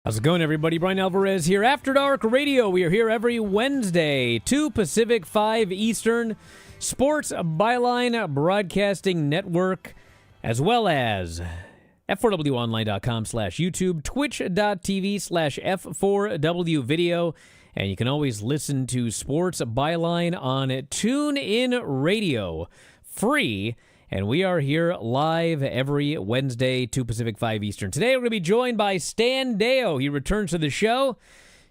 How's it going, everybody? Bryan Alvarez here. After Dark Radio. We are here every Wednesday, 2 Pacific, 5 Eastern. Sports Byline Broadcasting Network, as well as f4wonline.com/YouTube, twitch.tv/F4W video. And you can always listen to Sports Byline on TuneIn Radio, free. And we are here live every Wednesday, 2 Pacific, 5 Eastern. Today we're going to be joined by Stan Deyo. He returns to the show.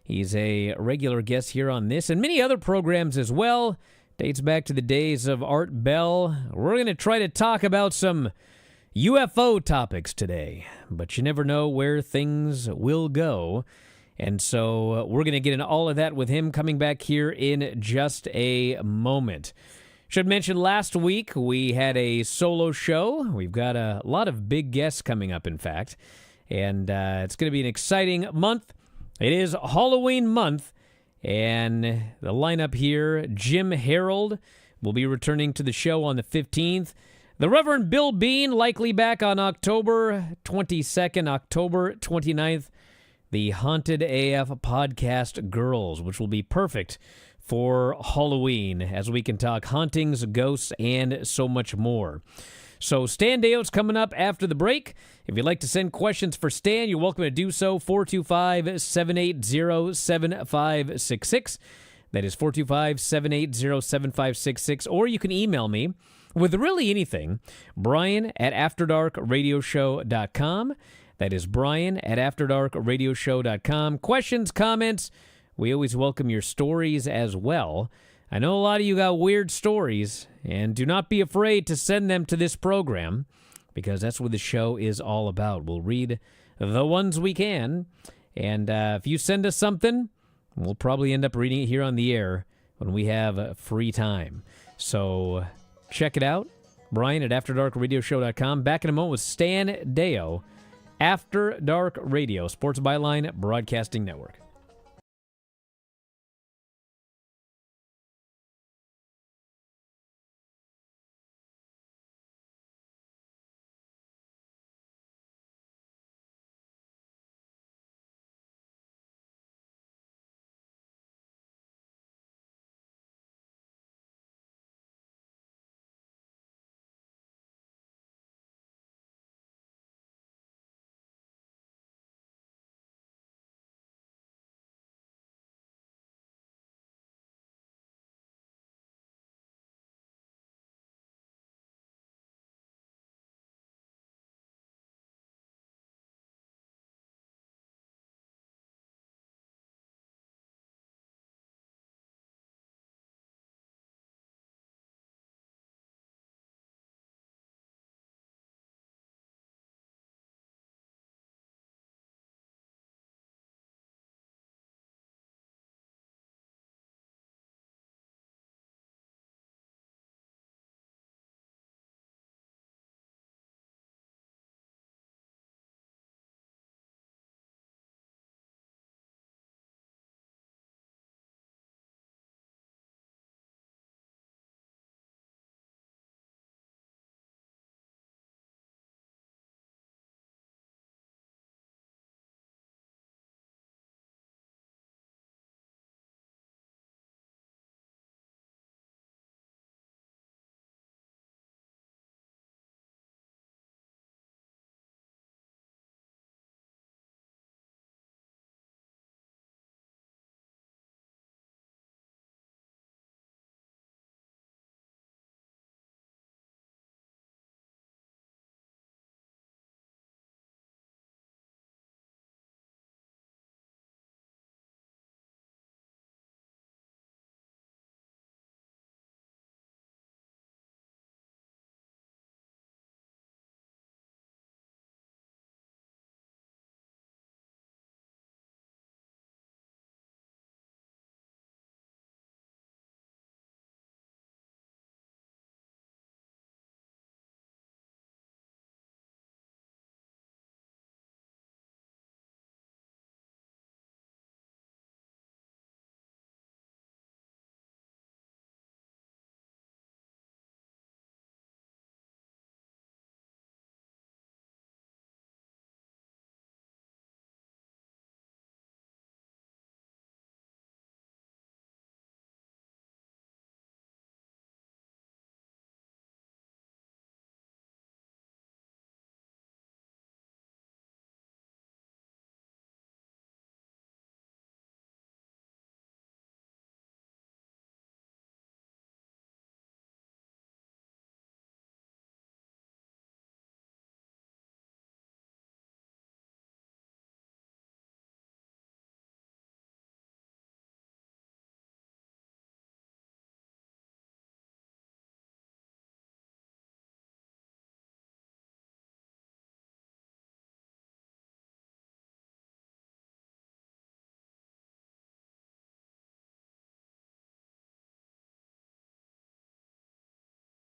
He's a regular guest here on this and many other programs as well. Dates back to the days of Art Bell. We're going to try to talk about some UFO topics today, but you never know where things will go. And so we're going to get into all of that with him coming back here in just a moment. Should mention last week we had a solo show. We've got a lot of big guests coming up, in fact. And it's going to be an exciting month. It is Halloween month. And the lineup here, Jim Harold will be returning to the show on the 15th. The Reverend Bill Bean likely back on October 22nd, October 29th. The Haunted AF Podcast Girls, which will be perfect for Halloween, as we can talk hauntings, ghosts, and so much more. So Stan Deyo's coming up after the break. If you'd like to send questions for Stan, you're welcome to do so, 425-780-7566. That is 425-780-7566. Or you can email me with really anything, Bryan@AfterDarkRadioshow.com. That is Bryan@AfterDarkRadioshow.com. Questions, comments, we always welcome your stories as well. I know a lot of you got weird stories, and do not be afraid to send them to this program, because that's what the show is all about. We'll read the ones we can, and if you send us something, we'll probably end up reading it here on the air when we have free time. So check it out, Bryan@AfterDarkRadioshow.com. Back in a moment with Stan Deyo, After Dark Radio, Sports Byline Broadcasting Network.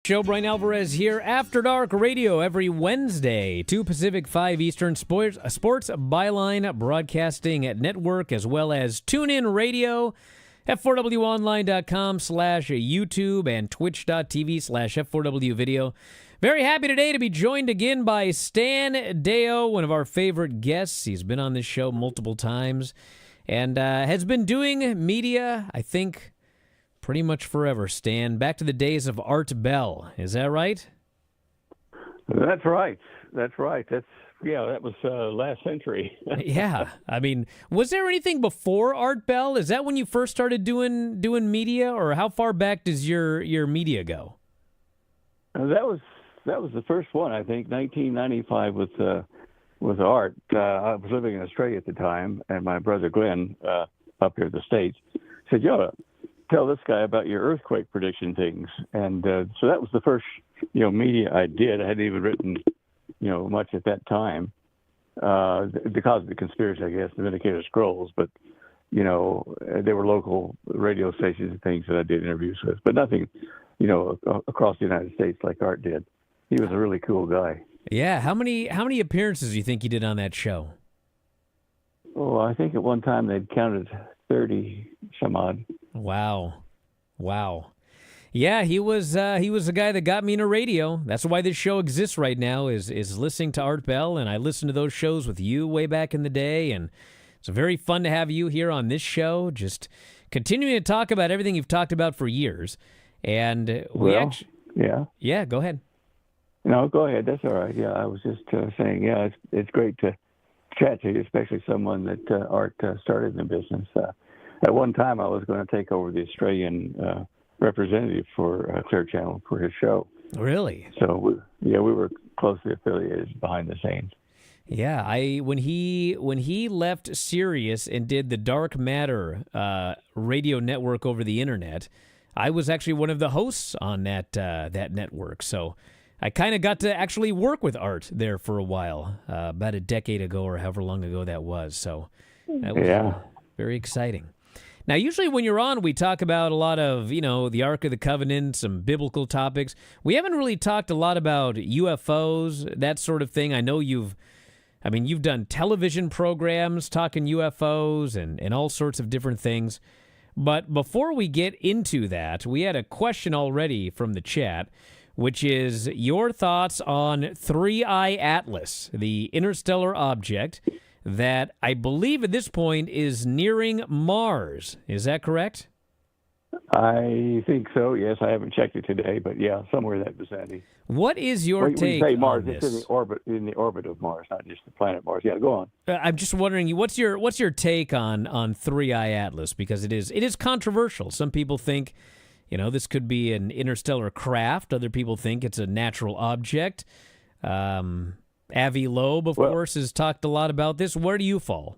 Show. Bryan Alvarez here, After Dark Radio, every Wednesday, 2 Pacific, 5 Eastern, Sports Byline Broadcasting Network, as well as TuneIn Radio, F4WOnline.com/YouTube, and Twitch.tv/F4W Video. Very happy today to be joined again by Stan Deo, one of our favorite guests. He's been on this show multiple times and has been doing media, I think, pretty much forever. Stan, back to the days of Art Bell. Is that right? That's right. That was last century. Yeah. I mean, was there anything before Art Bell? Is that when you first started doing media, or how far back does your media go? That was the first one, I think, 1995 with Art. I was living in Australia at the time, and my brother Glenn, up here in the States, said, "Yo, tell this guy about your earthquake prediction things." And so that was the first, media I did. I hadn't even written, much at that time because of the conspiracy, I guess, the Vindicator Scrolls. But, there were local radio stations and things that I did interviews with, but nothing, across the United States like Art did. He was a really cool guy. Yeah. How many appearances do you think you did on that show? Oh, I think at one time they'd counted 30 some odd. Wow. Yeah, he was the guy that got me into radio. That's why this show exists right now, is listening to Art Bell, and I listened to those shows with you way back in the day, and it's very fun to have you here on this show, just continuing to talk about everything you've talked about for years. And yeah, go ahead. No, go ahead. That's all right. Yeah, I was just saying, it's great to chat to you, especially someone that Art started in the business. At one time, I was going to take over the Australian representative for Clear Channel for his show. Really? So, we were closely affiliated behind the scenes. Yeah, when he left Sirius and did the Dark Matter radio network over the internet, I was actually one of the hosts on that network. So I kind of got to actually work with Art there for a while, about a decade ago or however long ago that was. So that was very exciting. Now, usually when you're on, we talk about a lot of, the Ark of the Covenant, some biblical topics. We haven't really talked a lot about UFOs, that sort of thing. I know you've done television programs talking UFOs and all sorts of different things. But before we get into that, we had a question already from the chat, which is your thoughts on 3I Atlas, the interstellar object that I believe at this point is nearing Mars. Is that correct? I think so, yes. I haven't checked it today, but yeah, somewhere in that vicinity. What is your take when you say Mars, on this? It's in the orbit of Mars, not just the planet Mars. Yeah, go on. I'm just wondering, what's your take on 3I Atlas? Because it is controversial. Some people think, this could be an interstellar craft. Other people think it's a natural object. Avi Loeb, of course, has talked a lot about this. Where do you fall?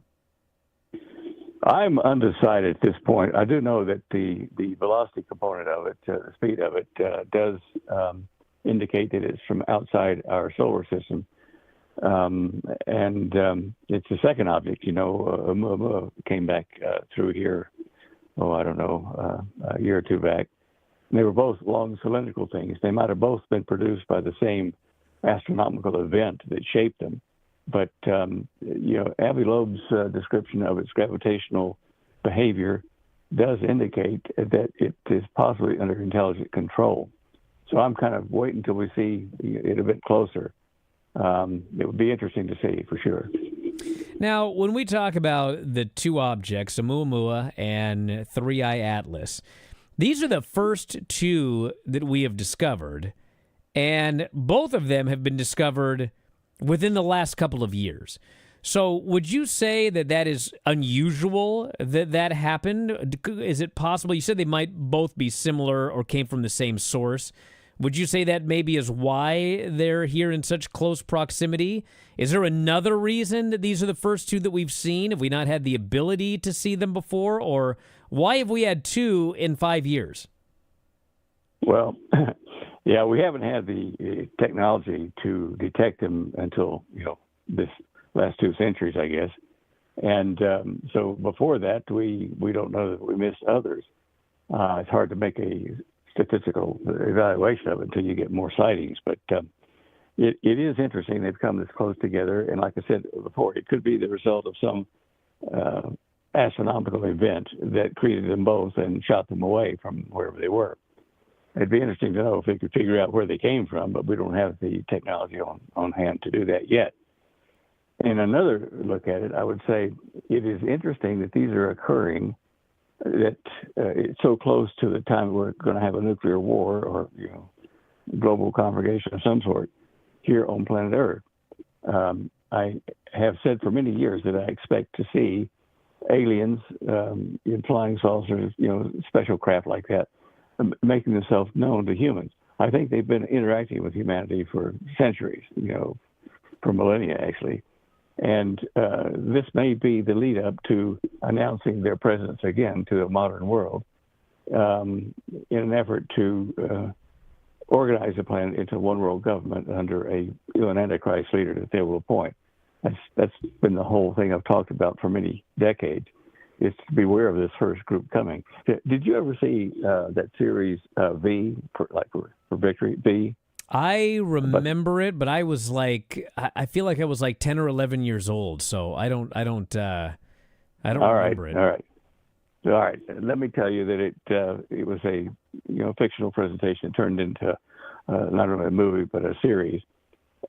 I'm undecided at this point. I do know that the velocity component of it, the speed of it, does indicate that it's from outside our solar system. And it's the second object, Oumuamua came back through here, I don't know, a year or two back. And they were both long cylindrical things. They might have both been produced by the same astronomical event that shaped them. But, Avi Loeb's description of its gravitational behavior does indicate that it is possibly under intelligent control. So I'm kind of waiting until we see it a bit closer. It would be interesting to see, for sure. Now, when we talk about the two objects, Oumuamua and 3I Atlas, these are the first two that we have discovered, and both of them have been discovered within the last couple of years. So would you say that is unusual that happened? Is it possible? You said they might both be similar or came from the same source. Would you say that maybe is why they're here in such close proximity? Is there another reason that these are the first two that we've seen? Have we not had the ability to see them before? Or why have we had two in 5 years? Well, yeah, we haven't had the technology to detect them until, this last 2 centuries, I guess. And so before that, we don't know that we missed others. It's hard to make a statistical evaluation of it until you get more sightings. But it is interesting they've come this close together, and like I said before, it could be the result of some astronomical event that created them both and shot them away from wherever they were. It'd be interesting to know if they could figure out where they came from, but we don't have the technology on hand to do that yet. In another look at it, I would say it is interesting that these are occurring, that it's so close to the time we're going to have a nuclear war or global conflagration of some sort here on planet Earth. I have said for many years that I expect to see aliens in flying saucers, special craft like that, making themselves known to humans. I think they've been interacting with humanity for centuries, for millennia actually. And this may be the lead up to announcing their presence again to the modern world in an effort to organize the planet into one world government under an Antichrist leader that they will appoint. That's been the whole thing I've talked about for many decades, is to beware of this first group coming. Did you ever see that series V, for Victory, V? I remember it, but I was like, I feel like I was like 10 or 11 years old, so I don't remember it. All right. Let me tell you that it was a fictional presentation turned into not only a movie but a series,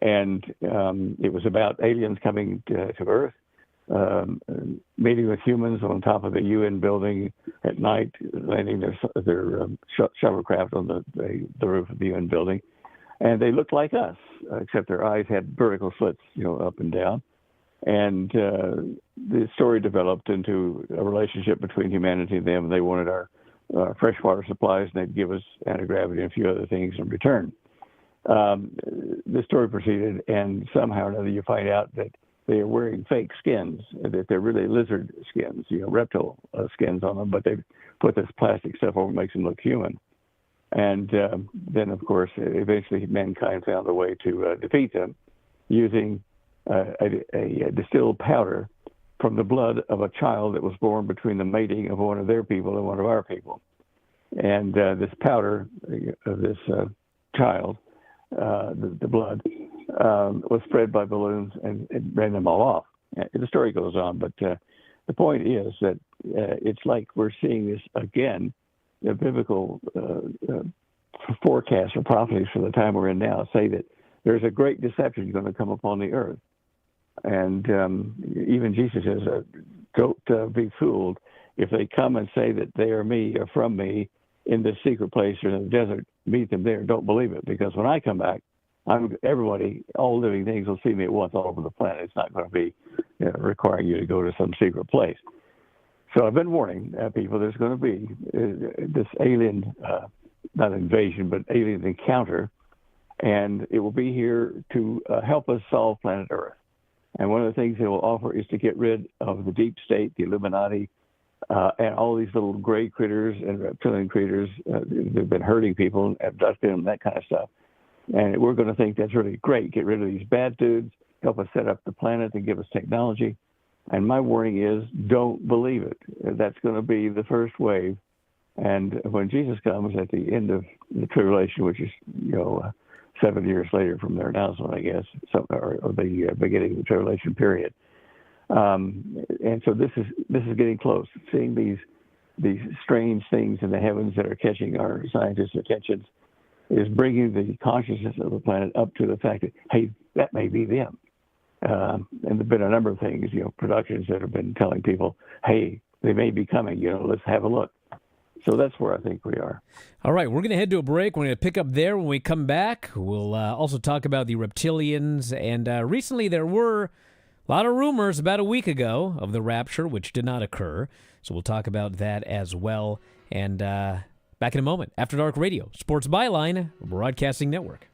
and it was about aliens coming to Earth, meeting with humans on top of the UN building at night, landing their shovercraft on the roof of the UN building. And they looked like us, except their eyes had vertical slits, up and down. And the story developed into a relationship between humanity and them. They wanted our freshwater supplies, and they'd give us anti-gravity and a few other things in return. The story proceeded, and somehow or another you find out that they are wearing fake skins, that they're really lizard skins, reptile skins on them, but they put this plastic stuff over, makes them look human. And then, of course, eventually mankind found a way to defeat them using a distilled powder from the blood of a child that was born between the mating of one of their people and one of our people. And this powder of this child, the blood, was spread by balloons and it ran them all off. The story goes on, but the point is that it's like we're seeing this again. The biblical forecasts or prophecies for the time we're in now say that there's a great deception going to come upon the earth. And even Jesus says, don't be fooled. If they come and say that they are me or from me in this secret place or in the desert, meet them there. Don't believe it, because when I come back, everybody, all living things will see me at once all over the planet. It's not going to be requiring you to go to some secret place. So I've been warning people there's going to be this alien, not invasion, but alien encounter, and it will be here to help us solve planet Earth. And one of the things they will offer is to get rid of the deep state, the Illuminati, and all these little gray critters and reptilian critters that've been hurting people and abducting them, that kind of stuff. And we're going to think that's really great. Get rid of these bad dudes, help us set up the planet and give us technology. And my warning is, don't believe it. That's going to be the first wave. And when Jesus comes at the end of the tribulation, which is, 7 years later from their announcement, I guess, or the beginning of the tribulation period. And so this is getting close. Seeing these strange things in the heavens that are catching our scientists' attention is bringing the consciousness of the planet up to the fact that, hey, that may be them. And there have been a number of things, productions that have been telling people, hey, they may be coming, let's have a look. So that's where I think we are. All right, we're going to head to a break. We're going to pick up there. When we come back, we'll also talk about the reptilians. And recently there were a lot of rumors about a week ago of the rapture, which did not occur. So we'll talk about that as well. And back in a moment. After Dark Radio, Sports Byline, Broadcasting Network.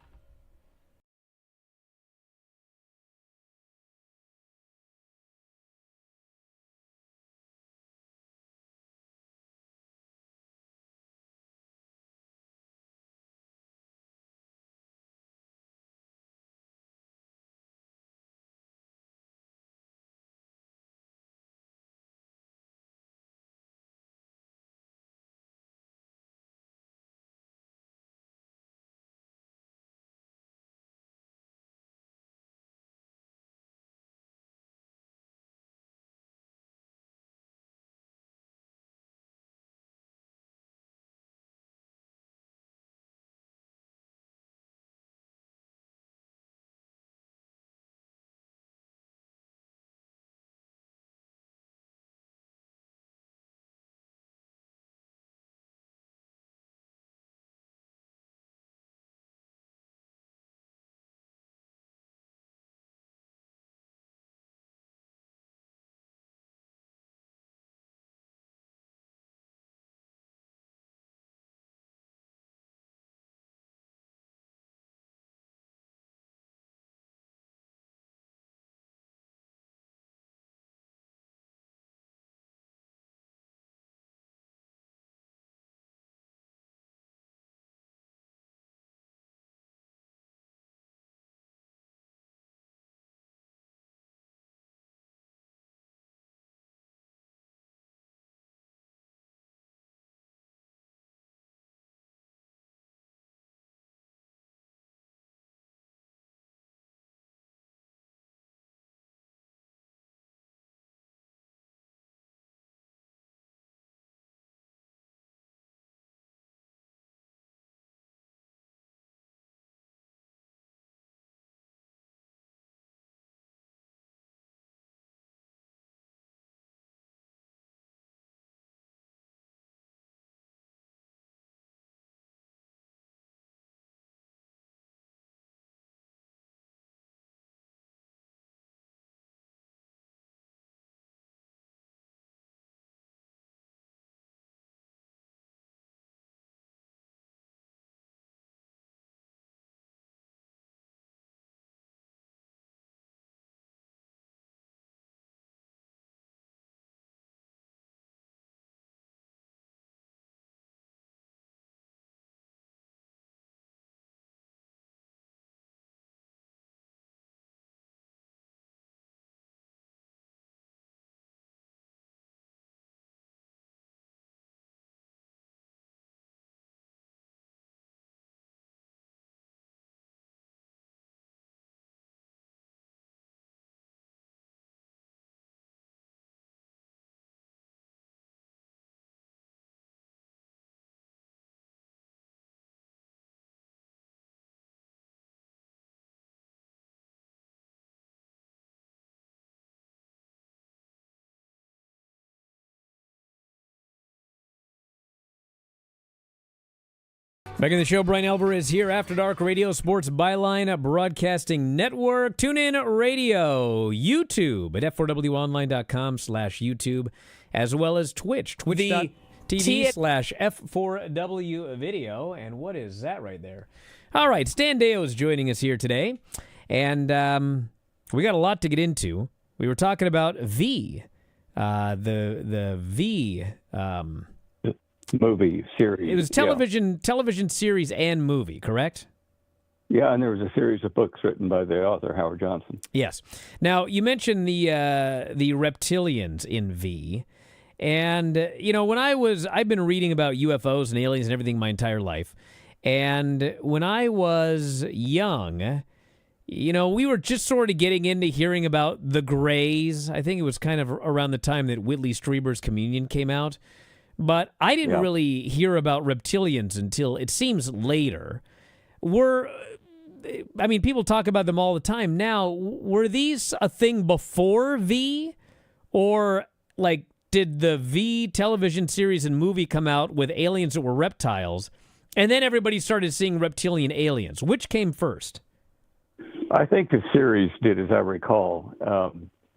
Back in the show, Bryan Alvarez here, After Dark Radio Sports Byline Broadcasting Network, TuneIn Radio, YouTube at f4wonline.com/YouTube, as well as Twitch, twitch.tv/F4W Video. And what is that right there? All right, Stan Deo is joining us here today, and we got a lot to get into. We were talking about the V. Movie series. It was television series and movie, correct? Yeah, and there was a series of books written by the author Howard Johnson. Yes. Now you mentioned the Reptilians in V, and when I've been reading about UFOs and aliens and everything my entire life, and when I was young, we were just sort of getting into hearing about the Greys. I think it was kind of around the time that Whitley Strieber's Communion came out. But I didn't really hear about reptilians until, it seems, later. People talk about them all the time now. Were these a thing before V? Or, did the V television series and movie come out with aliens that were reptiles, and then everybody started seeing reptilian aliens? Which came first? I think the series did, as I recall.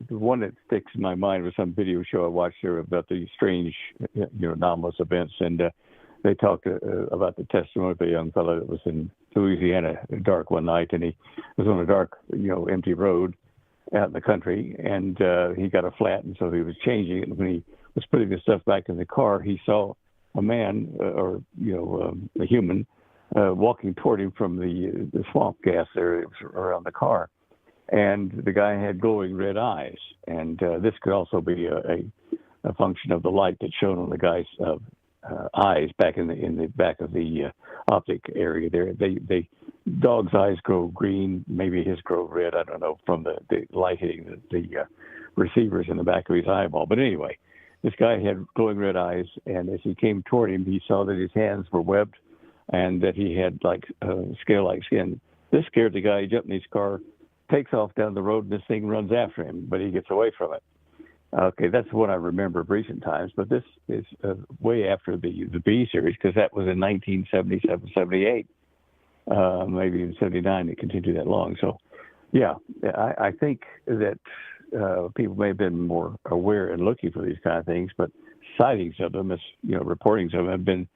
The one that sticks in my mind was some video show I watched there about the strange, anomalous events, and they talked about the testimony of a young fellow that was in Louisiana, dark one night, and he was on a dark, empty road out in the country, and he got a flat, and so he was changing it. And when he was putting the stuff back in the car, he saw a man, a human, walking toward him from the swamp gas there around the car. And the guy had glowing red eyes, and this could also be a function of the light that shone on the guy's eyes back in the back of the optic area there. Dog's eyes grow green, maybe his grow red. I don't know, from the light hitting the receivers in the back of his eyeball. But anyway, this guy had glowing red eyes, and as he came toward him, he saw that his hands were webbed, and that he had scale-like skin. This scared the guy. He jumped in his car, takes off down the road, and this thing runs after him, but he gets away from it. Okay, that's what I remember of recent times, but this is way after the B series, because that was in 1977, 78, maybe in 79. It continued that long. So, yeah, I think that people may have been more aware and looking for these kind of things, but sightings of them, reportings of them have been,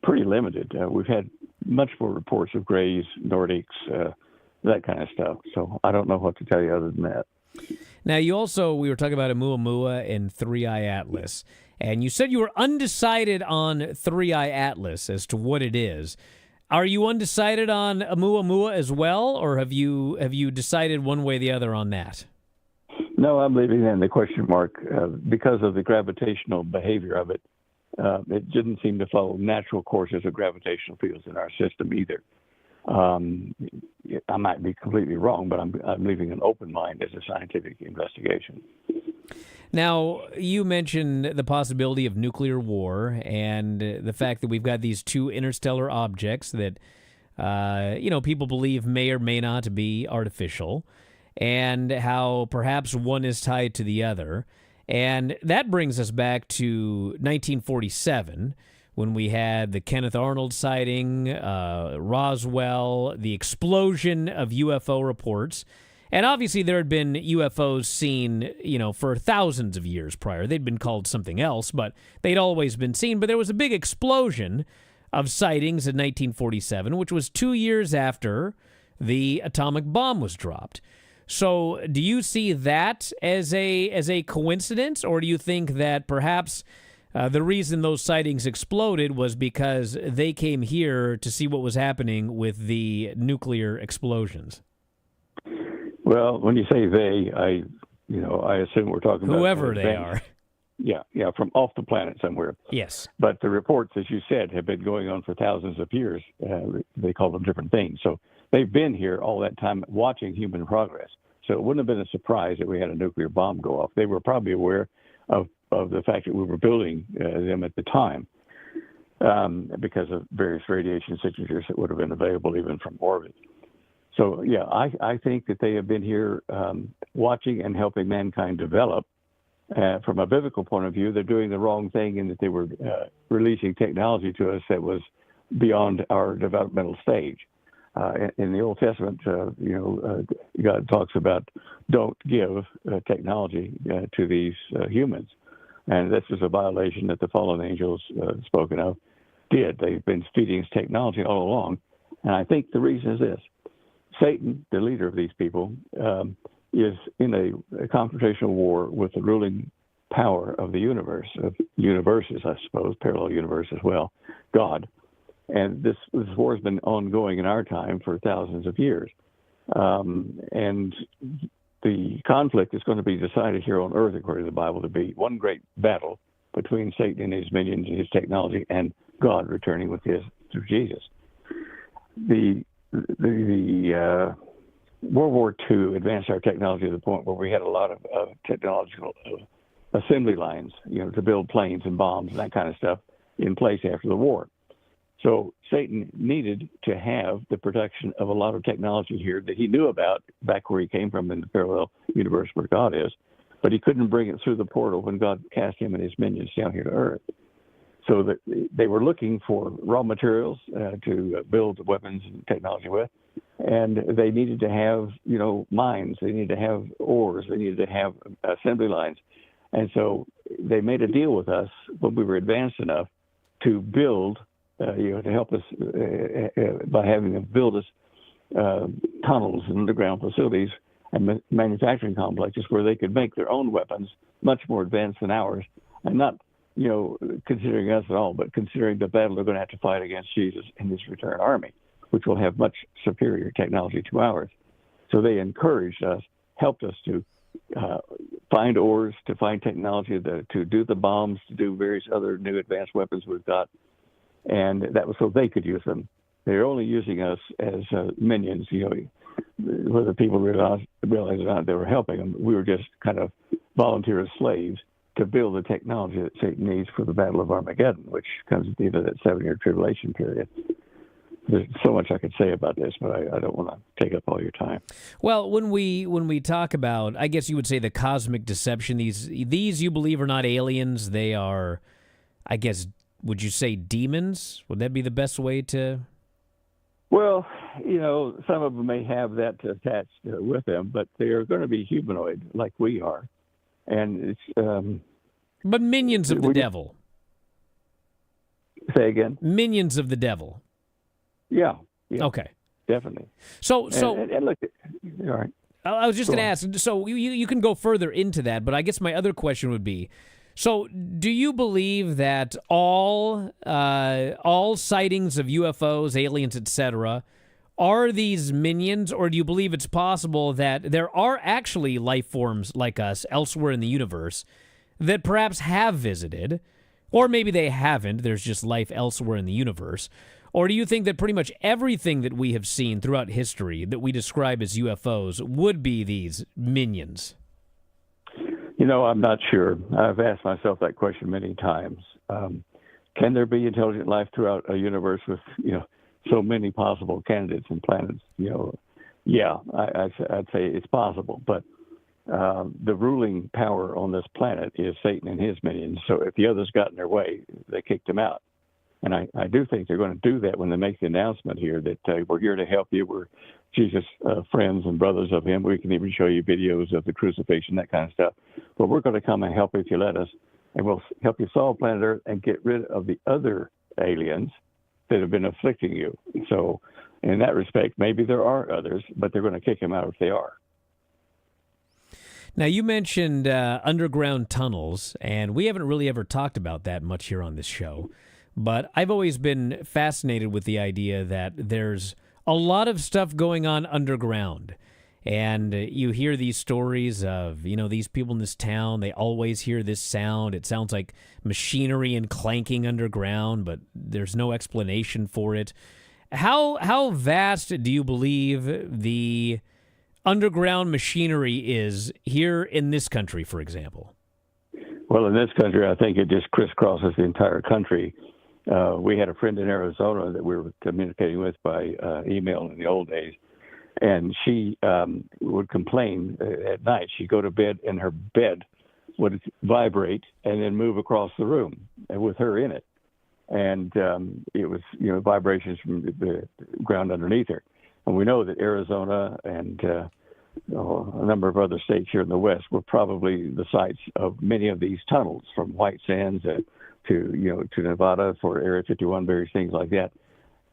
pretty limited. We've had much more reports of Greys, Nordics, that kind of stuff. So I don't know what to tell you other than that. Now, we were talking about Oumuamua and Three Eye Atlas, and you said you were undecided on Three Eye Atlas as to what it is. Are you undecided on Oumuamua as well, or have you decided one way or the other on that? No, I'm leaving that in the question mark because of the gravitational behavior of it. It didn't seem to follow natural courses of gravitational fields in our system either. I might be completely wrong, but I'm leaving an open mind as a scientific investigation. Now, you mentioned the possibility of nuclear war and the fact that we've got these two interstellar objects that, people believe may or may not be artificial, and how perhaps one is tied to the other. And that brings us back to 1947, when we had the Kenneth Arnold sighting, Roswell, the explosion of UFO reports. And obviously there had been UFOs seen, for thousands of years prior. They'd been called something else, but they'd always been seen. But there was a big explosion of sightings in 1947, which was 2 years after the atomic bomb was dropped. So do you see that as a coincidence, or do you think that perhaps the reason those sightings exploded was because they came here to see what was happening with the nuclear explosions? Well, when you say they, I assume we're talking about whoever they are. Yeah, from off the planet somewhere. Yes. But the reports, as you said, have been going on for thousands of years. They call them different things. So they've been here all that time watching human progress. So it wouldn't have been a surprise that we had a nuclear bomb go off. They were probably aware of the fact that we were building them at the time because of various radiation signatures that would have been available even from orbit. So, yeah, I think that they have been here watching and helping mankind develop. From a biblical point of view, they're doing the wrong thing in that they were releasing technology to us that was beyond our developmental stage. In the Old Testament, God talks about don't give technology to these humans. And this is a violation that the fallen angels spoken of did. They've been feeding us technology all along. And I think the reason is this. Satan, the leader of these people, is in a confrontational war with the ruling power of the universe, of universes, I suppose, parallel universe as well, God. And this war has been ongoing in our time for thousands of years. And the conflict is going to be decided here on earth, according to the Bible, to be one great battle between Satan and his minions and his technology and God returning with his through Jesus. The World War II advanced our technology to the point where we had a lot of technological assembly lines, to build planes and bombs and that kind of stuff in place after the war. So Satan needed to have the production of a lot of technology here that he knew about back where he came from in the parallel universe where God is, but he couldn't bring it through the portal when God cast him and his minions down here to earth. So that they were looking for raw materials to build weapons and technology with, and they needed to have, mines. They needed to have ores. They needed to have assembly lines. And so they made a deal with us when we were advanced enough to build, to help us by having them build us tunnels and underground facilities and manufacturing complexes where they could make their own weapons much more advanced than ours, and not considering us at all, but considering the battle they're going to have to fight against Jesus and his return army, which will have much superior technology to ours. So they encouraged us, helped us to find ores, to find technology, to do the bombs, to do various other new advanced weapons we've got. And that was so they could use them. They're only using us as minions, whether people realize or not, they were helping them. We were just kind of volunteer as slaves to build the technology that Satan needs for the Battle of Armageddon, which comes at the end of that 7-year tribulation period. There's so much I could say about this, but I don't want to take up all your time. Well, when we talk about, I guess you would say the cosmic deception, these you believe are not aliens. They are, I guess, would you say demons? Would that be the best way to? Well, some of them may have that attached with them, but they are going to be humanoid like we are. And it's but minions of the devil. Say again. Minions of the devil. Yeah. Okay. Definitely. So and look, all right. I was just going to ask. So you can go further into that, but I guess my other question would be: so do you believe that all sightings of UFOs, aliens, etc., are these minions, or do you believe it's possible that there are actually life forms like us elsewhere in the universe that perhaps have visited, or maybe they haven't, there's just life elsewhere in the universe? Or do you think that pretty much everything that we have seen throughout history that we describe as UFOs would be these minions? I'm not sure. I've asked myself that question many times. Can there be intelligent life throughout a universe with, so many possible candidates and planets? Yeah, I'd say it's possible. But the ruling power on this planet is Satan and his minions. So if the others got in their way, they kicked him out. And I do think they're going to do that when they make the announcement here that we're here to help you. We're Jesus' friends and brothers of him. We can even show you videos of the crucifixion, that kind of stuff. But we're going to come and help if you let us. And we'll help you solve planet Earth and get rid of the other aliens that have been afflicting you. So in that respect, maybe there are others, but they're going to kick him out if they are. Now, you mentioned underground tunnels, and we haven't really ever talked about that much here on this show. But I've always been fascinated with the idea that there's a lot of stuff going on underground. And you hear these stories of, these people in this town, they always hear this sound. It sounds like machinery and clanking underground, but there's no explanation for it. How vast do you believe the underground machinery is here in this country, for example? Well, in this country, I think it just crisscrosses the entire country. We had a friend in Arizona that we were communicating with by email in the old days, and she would complain at night. She'd go to bed, and her bed would vibrate and then move across the room with her in it. and it was vibrations from the ground underneath her. And we know that Arizona and a number of other states here in the West were probably the sites of many of these tunnels, from White Sands to Nevada for Area 51, various things like that.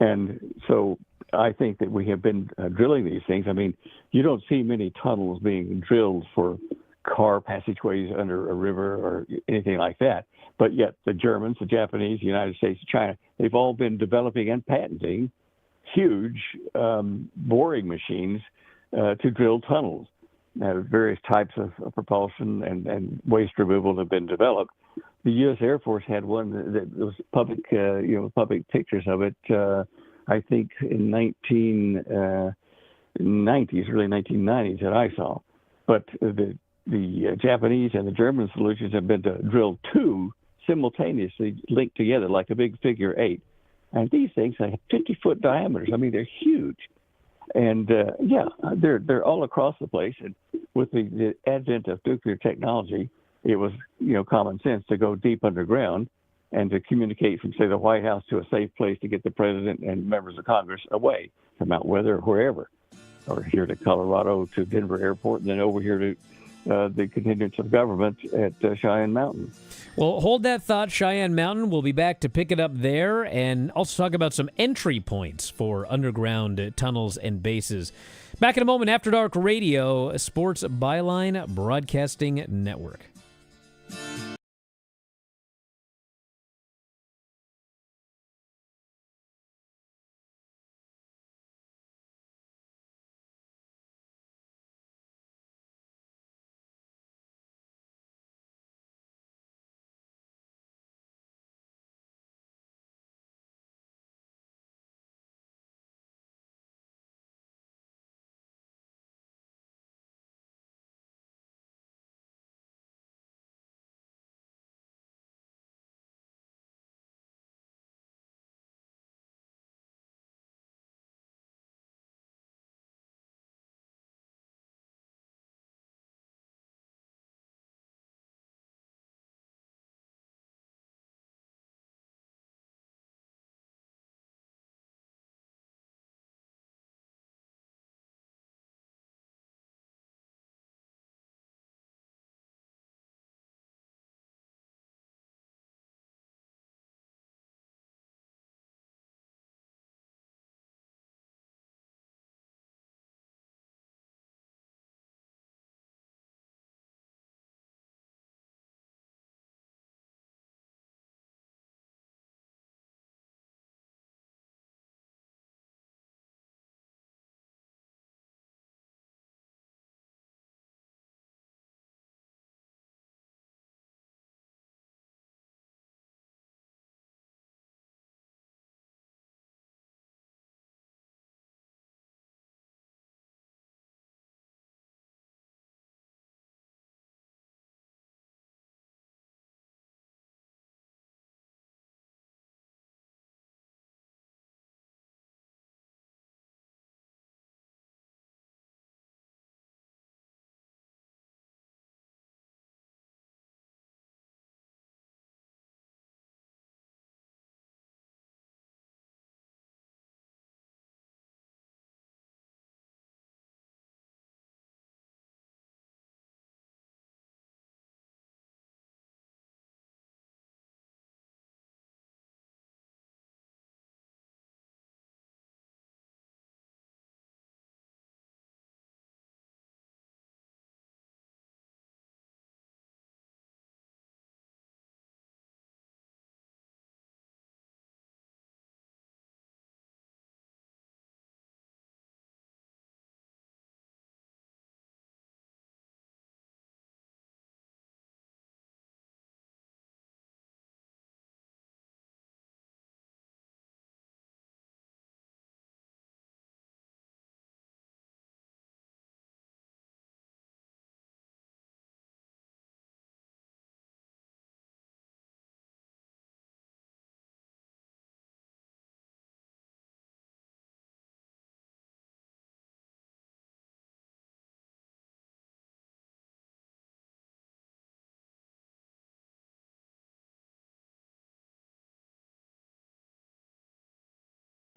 And so I think that we have been drilling these things. I mean, you don't see many tunnels being drilled for car passageways under a river or anything like that. But yet the Germans, the Japanese, the United States, China, they've all been developing and patenting huge boring machines to drill tunnels. Various types of propulsion and waste removal have been developed. The U.S. Air Force had one that was public pictures of it. I think in 1990s, early 1990s that I saw. But the Japanese and the German solutions have been to drill two simultaneously linked together like a big figure eight. And these things have 50-foot diameters. I mean, they're huge. And they're all across the place. And with the advent of nuclear technology, it was common sense to go deep underground and to communicate from, say, the White House to a safe place to get the president and members of Congress away from Mount Weather or wherever, or here to Colorado to Denver Airport, and then over here to the continuance of government at Cheyenne Mountain. Well, hold that thought, Cheyenne Mountain. We'll be back to pick it up there and also talk about some entry points for underground tunnels and bases. Back in a moment, After Dark Radio, Sports Byline Broadcasting Network.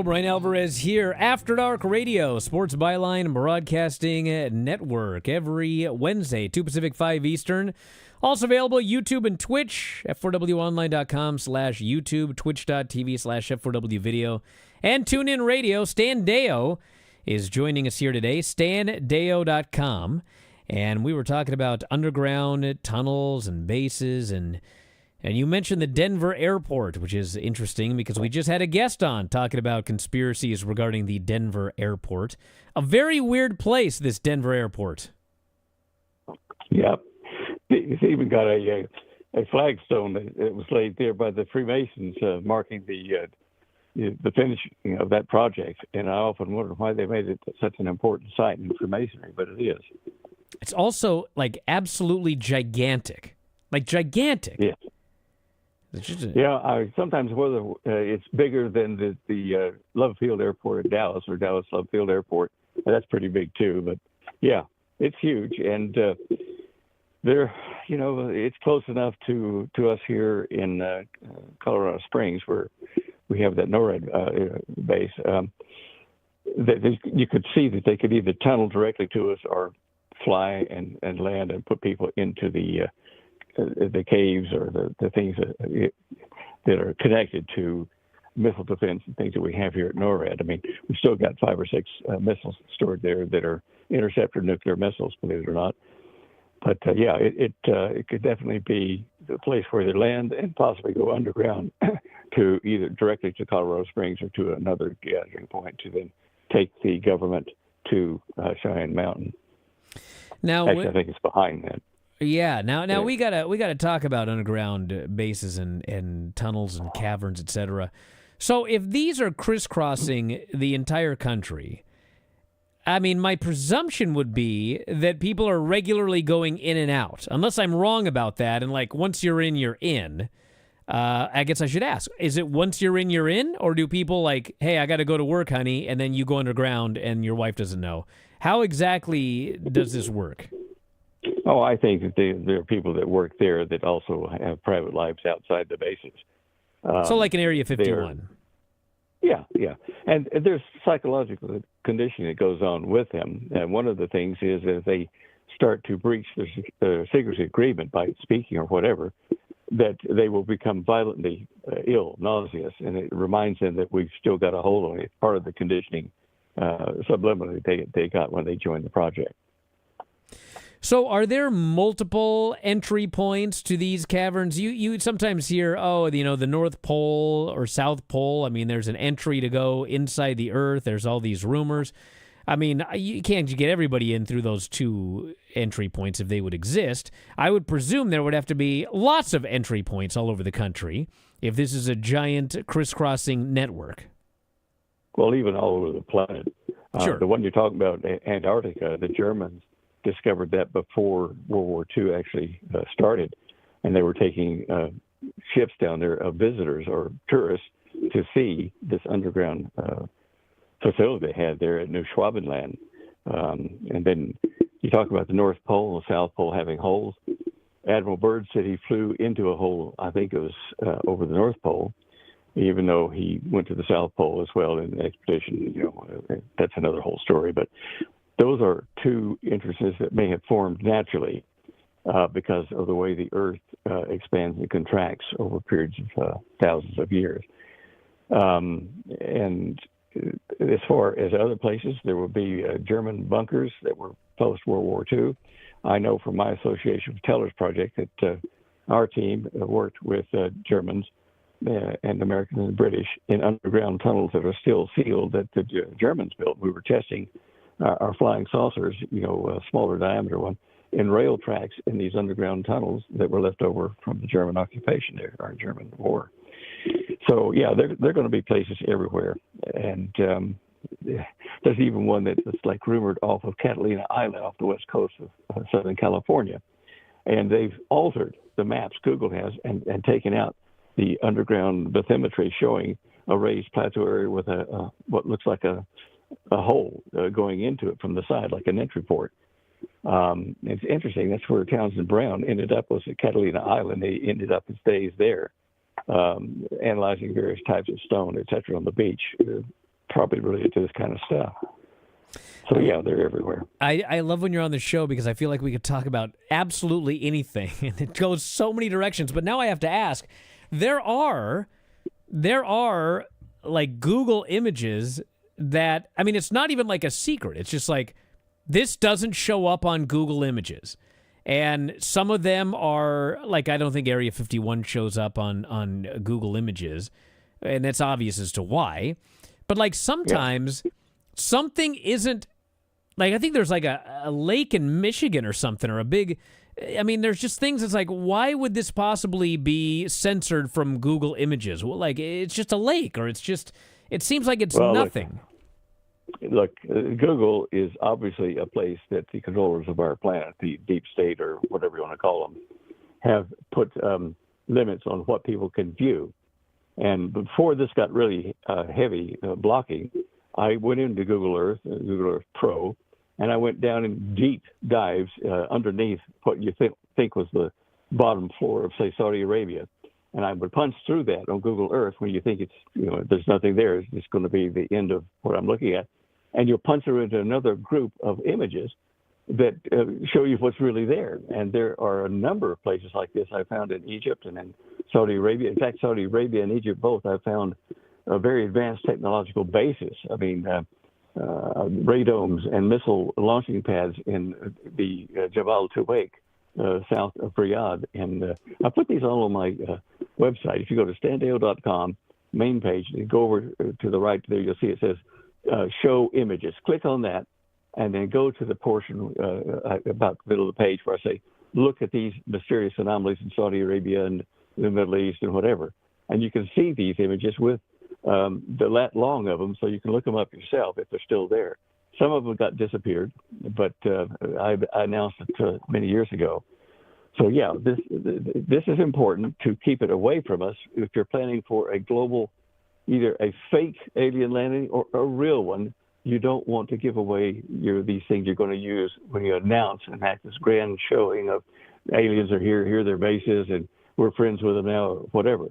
Bryan Alvarez here, After Dark Radio, Sports Byline Broadcasting Network, every Wednesday, 2 Pacific, 5 Eastern. Also available YouTube and Twitch, f4wonline.com/YouTube, twitch.tv/f4w video, and TuneIn Radio. Stan Deyo is joining us here today, standeyo.com. And we were talking about underground tunnels and bases, and you mentioned the Denver airport, which is interesting because we just had a guest on talking about conspiracies regarding the Denver airport. A very weird place, this Denver airport. Yep. It's even got a flagstone that was laid there by the Freemasons marking the finishing of that project. And I often wonder why they made it such an important site in Freemasonry, but it is. It's also, like, absolutely gigantic. Like, gigantic. Yeah. I sometimes whether it's bigger than the Love Field Airport in Dallas or Dallas Love Field Airport. That's pretty big too. But yeah, it's huge, and it's close enough to us here in Colorado Springs, where we have that NORAD base. That you could see that they could either tunnel directly to us or fly and land and put people into the caves or the things that are connected to missile defense and things that we have here at NORAD. I mean, we've still got 5 or 6 missiles stored there that are interceptor nuclear missiles, believe it or not. But it could definitely be the place where they land and possibly go underground to either directly to Colorado Springs or to another gathering point to then take the government to Cheyenne Mountain. Now, actually, I think it's behind that. Yeah. Now we gotta talk about underground bases and tunnels and caverns, etc. So if these are crisscrossing the entire country, I mean, my presumption would be that people are regularly going in and out, unless I'm wrong about that. And like once you're in, you're in. I guess I should ask: is it once you're in, or do people like, hey, I got to go to work, honey, and then you go underground and your wife doesn't know? How exactly does this work? Oh, I think that there are people that work there that also have private lives outside the bases. So like in Area 51. Yeah. And there's psychological conditioning that goes on with them. And one of the things is that if they start to breach the secrecy agreement by speaking or whatever, that they will become violently ill, nauseous, and it reminds them that we've still got a hold on it. It's part of the conditioning subliminally they got when they joined the project. So are there multiple entry points to these caverns? You sometimes hear, the North Pole or South Pole. I mean, there's an entry to go inside the Earth. There's all these rumors. I mean, you can't get everybody in through those 2 entry points if they would exist. I would presume there would have to be lots of entry points all over the country if this is a giant crisscrossing network. Well, even all over the planet. Sure. The one you're talking about, Antarctica, the Germans discovered that before World War II actually started, and they were taking ships down there of visitors or tourists to see this underground facility they had there at New Schwabenland. And then you talk about the North Pole and the South Pole having holes. Admiral Byrd said he flew into a hole, I think it was over the North Pole, even though he went to the South Pole as well in an expedition. That's another whole story. But those are 2 interests that may have formed naturally because of the way the Earth expands and contracts over periods of thousands of years. And as far as other places, there will be German bunkers that were post-World War II. I know from my association with Teller's Project that our team worked with Germans and Americans and British in underground tunnels that are still sealed that the Germans built. We were testing our flying saucers, a smaller diameter one, in rail tracks in these underground tunnels that were left over from the German occupation there, our German war. So, yeah, they're going to be places everywhere. And there's even one that's like rumored off of Catalina Island off the west coast of Southern California. And they've altered the maps, Google has, and taken out the underground bathymetry showing a raised plateau area with what looks like a hole going into it from the side, like an entry port. It's interesting. That's where Townsend Brown ended up, was at Catalina Island. They ended up his days there, analyzing various types of stone, et cetera, on the beach. probably related to this kind of stuff. So, yeah, they're everywhere. I love when you're on the show because I feel like we could talk about absolutely anything, and it goes so many directions. But now I have to ask, there are like Google images that, I mean, it's not even like a secret. It's just like, this doesn't show up on Google Images. And some of them are, like, I don't think Area 51 shows up on Google Images, and it's obvious as to why. But, like, sometimes something isn't, like, I think there's, like, a lake in Michigan or something, or a big, I mean, there's just things that's like, why would this possibly be censored from Google Images? Well, like, it's just a lake, or it's just, it seems like it's nothing. Look, Google is obviously a place that the controllers of our planet, the deep state or whatever you want to call them, have put limits on what people can view. And before this got really heavy blocking, I went into Google Earth Pro, and I went down in deep dives underneath what you think was the bottom floor of, say, Saudi Arabia. And I would punch through that on Google Earth when you think it's, there's nothing there. It's just going to be the end of what I'm looking at. And you'll punch through into another group of images that show you what's really there. And there are a number of places like this I found in Egypt and in Saudi Arabia. In fact, Saudi Arabia and Egypt both, I found a very advanced technological basis. I mean, radomes and missile launching pads in the Jabal Tuwaiq, south of Riyadh. And I put these all on my website. If you go to standale.com, main page, and go over to the right there, you'll see it says show images. Click on that, and then go to the portion about the middle of the page where I say, look at these mysterious anomalies in Saudi Arabia and the Middle East and whatever. And you can see these images with the lat long of them, so you can look them up yourself if they're still there. Some of them got disappeared, but I announced it many years ago. So, yeah, this is important to keep it away from us if you're planning for a global, either a fake alien landing or a real one. You don't want to give away these things you're going to use when you announce and have this grand showing of aliens are here are their bases, and we're friends with them now, or whatever.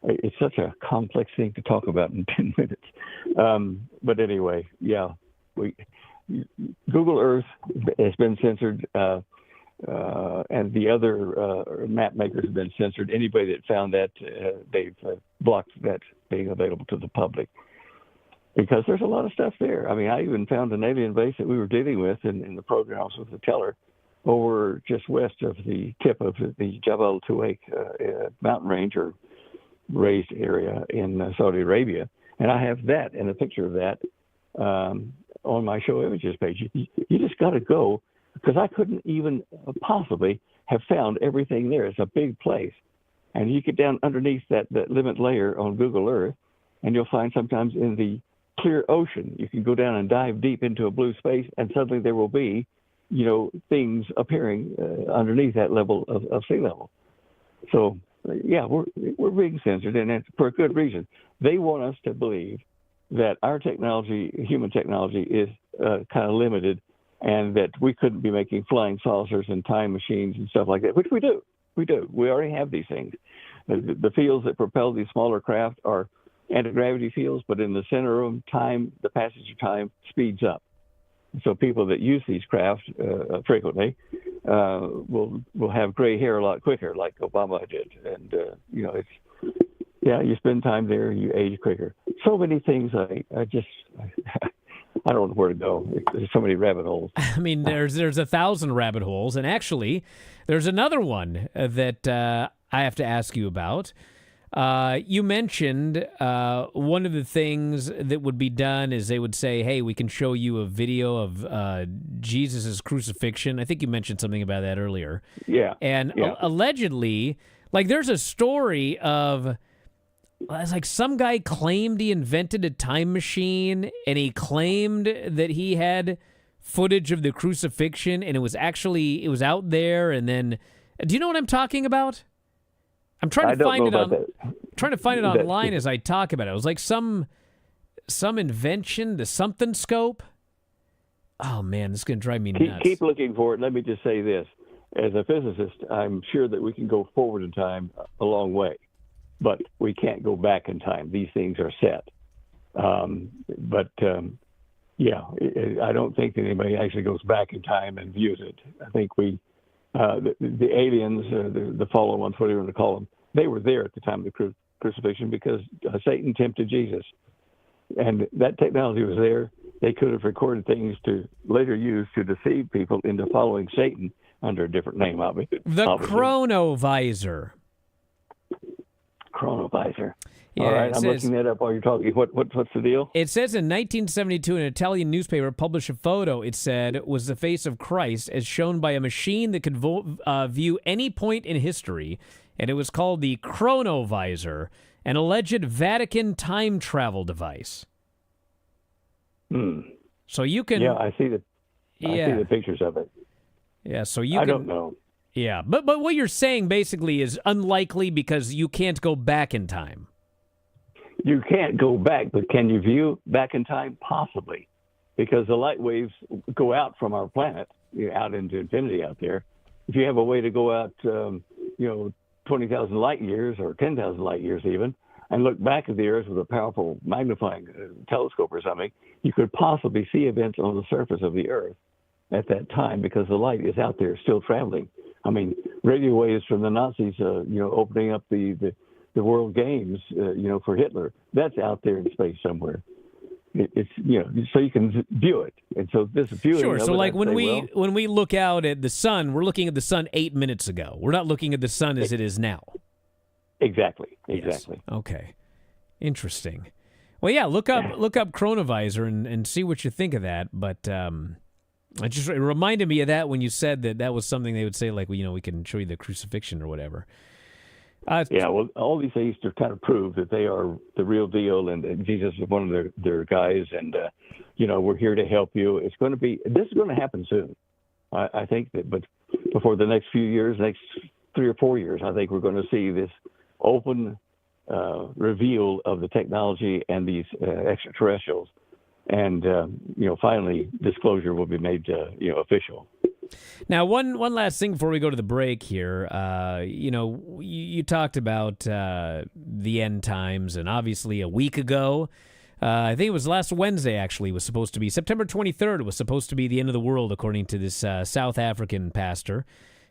It's such a complex thing to talk about in 10 minutes. But anyway, yeah, Google Earth has been censored, and the other map makers have been censored. Anybody that found that, they've blocked that being available to the public. Because there's a lot of stuff there. I mean, I even found an alien base that we were dealing with in the program. I was with the teller over just west of the tip of the Jabal Tuwaiq mountain range or raised area in Saudi Arabia. And I have that and a picture of that on my show images page. You just got to go, because I couldn't even possibly have found everything there. It's a big place. And you get down underneath that limit layer on Google Earth, and you'll find sometimes in the clear ocean, you can go down and dive deep into a blue space, and suddenly there will be, things appearing underneath that level of sea level. So, yeah, we're being censored, and it's for a good reason. They want us to believe that our technology, human technology, is kind of limited, and that we couldn't be making flying saucers and time machines and stuff like that, which we do. We do. We already have these things. The fields that propel these smaller craft are anti-gravity fields, but in the center of them, the passage of time speeds up. So people that use these crafts frequently will have gray hair a lot quicker, like Obama did. And you spend time there, you age quicker. So many things. I don't know where to go. There's so many rabbit holes. I mean, there's 1,000 rabbit holes, and actually, there's another one that I have to ask you about. You mentioned one of the things that would be done is they would say, hey, we can show you a video of Jesus' crucifixion. I think you mentioned something about that earlier. Yeah. And allegedly, like, there's a story of, it's like some guy claimed he invented a time machine, and he claimed that he had footage of the crucifixion, and it was out there. And then, do you know what I'm talking about? I'm trying to find it online as I talk about it. It was like some invention, the something scope. Oh man, this is gonna drive me nuts. Keep looking for it. Let me just say this: as a physicist, I'm sure that we can go forward in time a long way, but we can't go back in time. These things are set. Yeah, I don't think that anybody actually goes back in time and views it. I think the aliens, the fallen ones, whatever you want to call them, they were there at the time of the crucifixion because Satan tempted Jesus. And that technology was there. They could have recorded things to later use to deceive people into following Satan under a different name, obviously. The chronovisor. Chronovisor. Yeah, all right, I'm looking that up while you're talking. What's the deal? It says in 1972, an Italian newspaper published a photo, it said, was the face of Christ as shown by a machine that could view any point in history, and it was called the chronovisor, an alleged Vatican time travel device. So you can... Yeah, I see the pictures of it. Yeah, so you I don't know. Yeah, but what you're saying basically is unlikely because you can't go back in time. You can't go back, but can you view back in time? Possibly, because the light waves go out from our planet, out into infinity out there. If you have a way to go out, 20,000 light years or 10,000 light years even, and look back at the Earth with a powerful magnifying telescope or something, you could possibly see events on the surface of the Earth at that time because the light is out there still traveling. I mean, radio waves from the Nazis, opening up the World Games, for Hitler, that's out there in space somewhere. It's so you can view it, and so this viewing. Sure. So like when we look out at the sun, we're looking at the sun 8 minutes ago. We're not looking at the sun as it is now. Exactly. Yes. Okay. Interesting. Well, yeah. Look up chronovisor and see what you think of that. But it reminded me of that when you said that was something they would say, like, we can show you the crucifixion or whatever. Well, all these things to kind of prove that they are the real deal, and Jesus is one of their guys, and we're here to help you. This is going to happen soon. I think that, but before the next few years, next 3 or 4 years, I think we're going to see this open reveal of the technology and these extraterrestrials, and finally disclosure will be made official. Now, one last thing before we go to the break here. You talked about the end times, and obviously a week ago, I think it was last Wednesday, actually, was supposed to be September 23rd was supposed to be the end of the world, according to this South African pastor.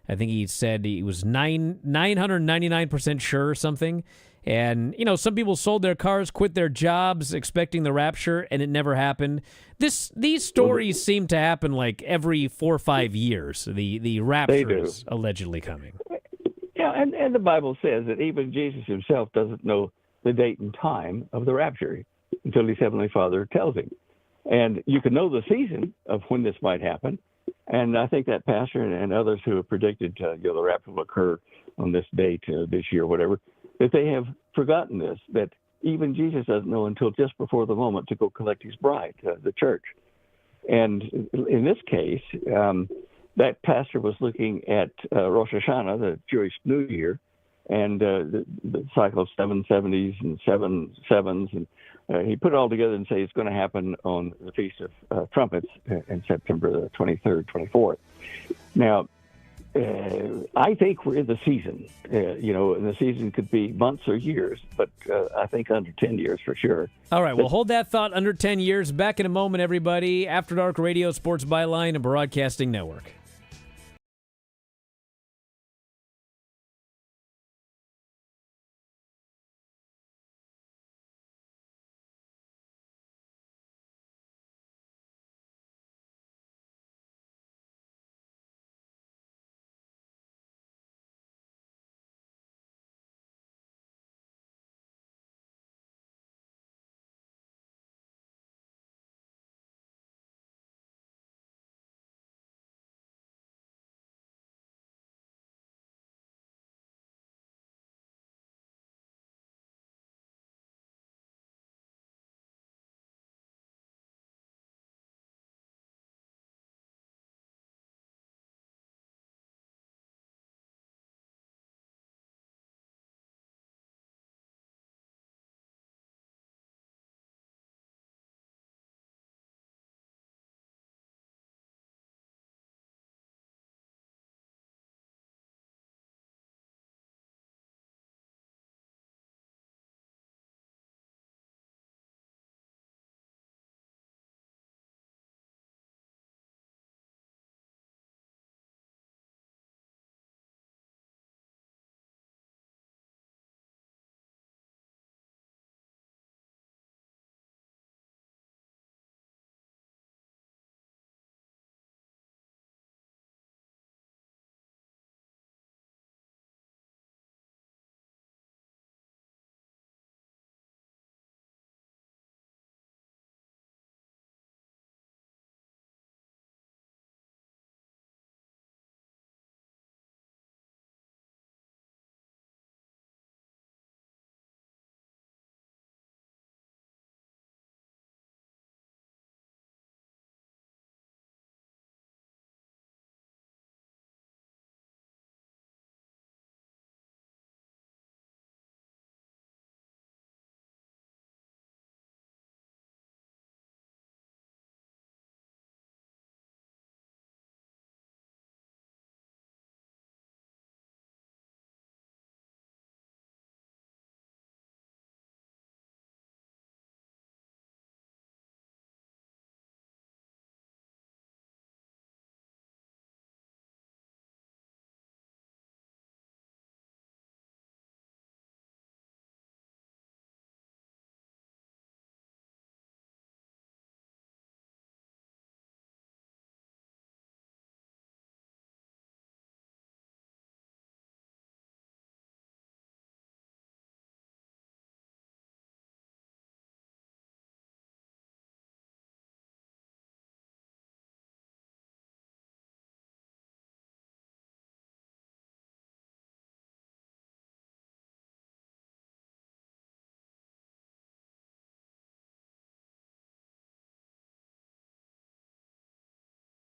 I think he said he was 999% sure or something. And, some people sold their cars, quit their jobs, expecting the rapture, and it never happened. These stories seem to happen like every 4 or 5 years. The rapture is allegedly coming. Yeah, and the Bible says that even Jesus himself doesn't know the date and time of the rapture until his Heavenly Father tells him. And you can know the season of when this might happen. And I think that pastor and others who have predicted the rapture will occur on this date this year, whatever, that they have forgotten this, that even Jesus doesn't know until just before the moment to go collect his bride, the church. And in this case, that pastor was looking at Rosh Hashanah, the Jewish New Year, and the cycle of 7 70s and 7 sevens. And he put it all together and say it's going to happen on the Feast of Trumpets in September the 23rd, 24th. Now, I think we're in the season, and the season could be months or years, but I think under 10 years for sure. All right, well, hold that thought, under 10 years. Back in a moment, everybody. After Dark Radio, Sports Byline, and Broadcasting Network.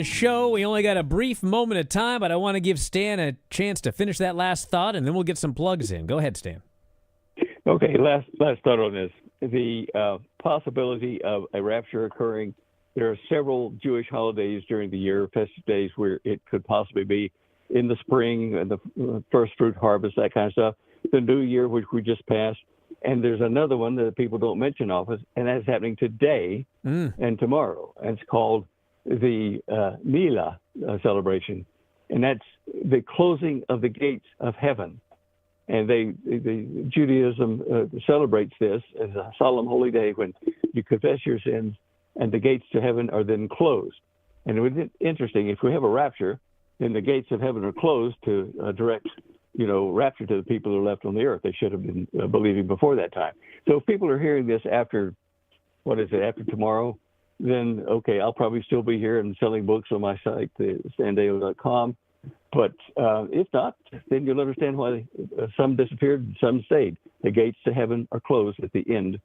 Show. We only got a brief moment of time, but I want to give Stan a chance to finish that last thought, and then we'll get some plugs in. Go ahead, Stan. Okay, last thought on this. The possibility of a rapture occurring. There are several Jewish holidays during the year, festive days, where it could possibly be in the spring, the first fruit harvest, that kind of stuff. The New Year, which we just passed. And there's another one that people don't mention often, and that's happening today and tomorrow. And it's called the Mila celebration. And that's the closing of the gates of heaven. And the Judaism celebrates this as a solemn holy day when you confess your sins and the gates to heaven are then closed. And it was interesting, if we have a rapture, then the gates of heaven are closed to direct, rapture to the people who are left on the earth. They should have been believing before that time. So if people are hearing this after tomorrow, then, okay, I'll probably still be here and selling books on my site, standdeo.com. But if not, then you'll understand why some disappeared and some stayed. The gates to heaven are closed at the end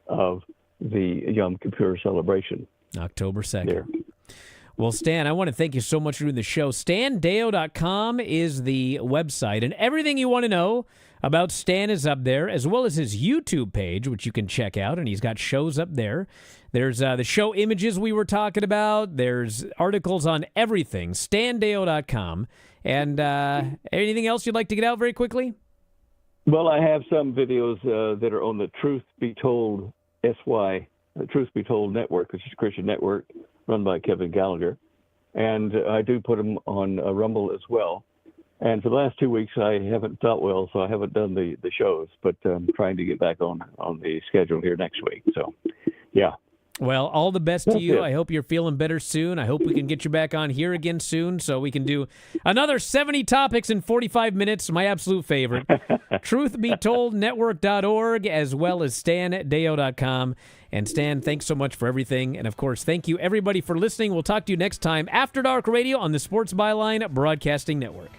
of the Yom Kippur celebration. October 2nd. There. Well, Stan, I want to thank you so much for doing the show. StanDeo.com is the website, and everything you want to know about Stan is up there, as well as his YouTube page, which you can check out, and he's got shows up there. There's the show images we were talking about. There's articles on everything, StanDeo.com. And anything else you'd like to get out very quickly? Well, I have some videos that are on the Truth Be Told SY, the Truth Be Told Network, which is a Christian network run by Kevin Gallagher. And I do put them on Rumble as well. And for the last 2 weeks, I haven't felt well, so I haven't done the shows, but I'm trying to get back on the schedule here next week. So, yeah. Well, all the best to you. I hope you're feeling better soon. I hope we can get you back on here again soon so we can do another 70 topics in 45 minutes, my absolute favorite. TruthBeToldNetwork.org, as well as StanDeo.com. And Stan, thanks so much for everything. And, of course, thank you, everybody, for listening. We'll talk to you next time, After Dark Radio on the Sports Byline Broadcasting Network.